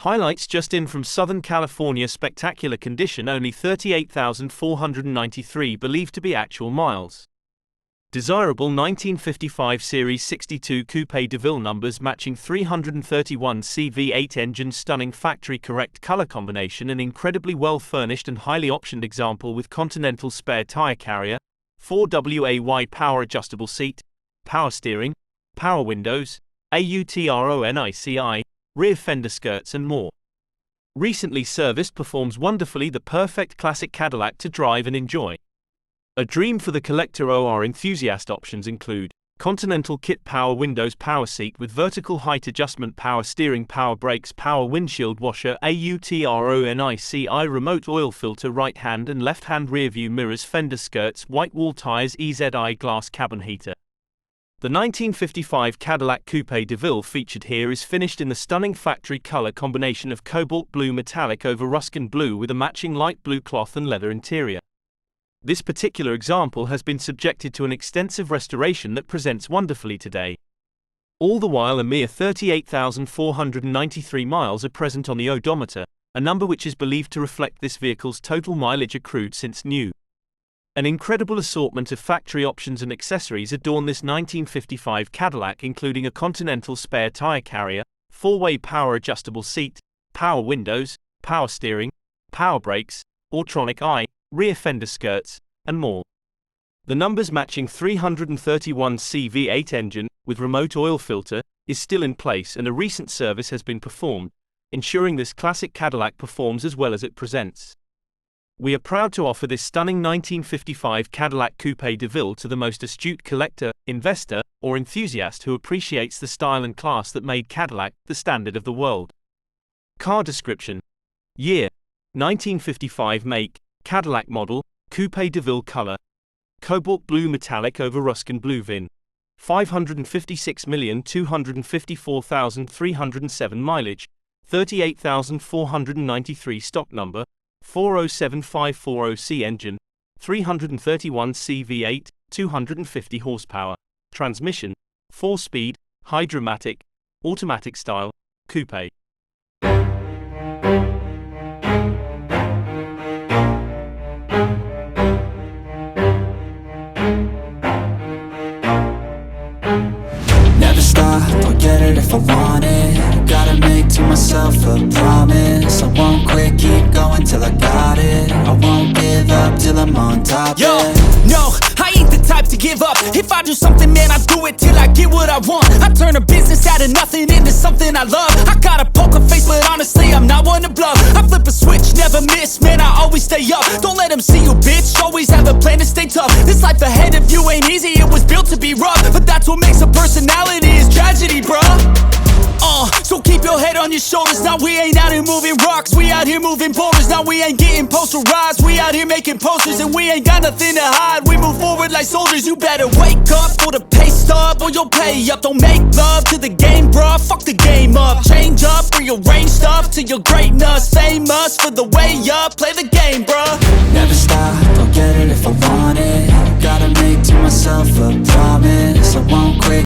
Highlights just in from Southern California. Spectacular condition, only 38,493 believed to be actual miles. Desirable 1955 Series 62 Coupe Deville numbers matching 331 CV8 engine. Stunning factory correct color combination. An incredibly well furnished and highly optioned example with Continental spare tire carrier, 4WAY power adjustable seat, power steering, power windows, AUTRONIC, rear fender skirts and more. Recently serviced, performs wonderfully. The perfect classic Cadillac to drive and enjoy. A dream for the collector or enthusiast. Options include Continental kit, power windows, power seat with vertical height adjustment, power steering, power brakes, power windshield washer, AUTRONIC, remote oil filter, right hand and left hand rear view mirrors, fender skirts, white wall tires, EZI glass cabin heater. The 1955 Cadillac Coupe Deville featured here is finished in the stunning factory color combination of cobalt blue metallic over Ruskin blue with a matching light blue cloth and leather interior. This particular example has been subjected to an extensive restoration that presents wonderfully today. All the while, a mere 38,493 miles are present on the odometer, a number which is believed to reflect this vehicle's total mileage accrued since new. An incredible assortment of factory options and accessories adorn this 1955 Cadillac, including a Continental spare tire carrier, 4-way power adjustable seat, power windows, power steering, power brakes, AUTRONIC, rear fender skirts, and more. The numbers matching 331 CV8 engine, with remote oil filter, is still in place and a recent service has been performed, ensuring this classic Cadillac performs as well as it presents. We are proud to offer this stunning 1955 Cadillac Coupe Deville to the most astute collector, investor, or enthusiast who appreciates the style and class that made Cadillac the standard of the world. Car description: year 1955, make Cadillac model, Coupe Deville color, cobalt blue metallic over Ruskin blue VIN, 556,254,307 mileage, 38,493 stock number, 407540C engine, 331 CV8, 250 horsepower, transmission, 4-speed, Hydra-Matic, automatic style, coupe. Never stop, I'll get it if I want it. Gotta make to myself a promise. I won't quit, keep going till I got it. I won't give up till I'm on top. Yo, no, I ain't the type to give up. If I do something, man, I do it till I get what I want. I turn a business out of nothing into something I love. I got a poker face, but honestly, I'm not one to bluff. I flip a switch, never miss, man, I always stay up. Don't let them see you, bitch, always have a plan to stay tough. This life ahead of you ain't easy, it was built to be rough. But that's what makes a personality, is tragedy, bruh. So keep your head on your shoulders. Now we ain't out here moving rocks, we out here moving boulders. Now we ain't getting posterized, we out here making posters. And we ain't got nothing to hide, we move forward like soldiers. You better wake up for the pay stub or you'll pay up. Don't make love to the game, bruh, fuck the game up. Change up, rearrange stuff to your greatness. Famous for the way up, play the game, bruh. Never stop, I'll get it if I want it. Gotta make to myself a promise. I won't quit.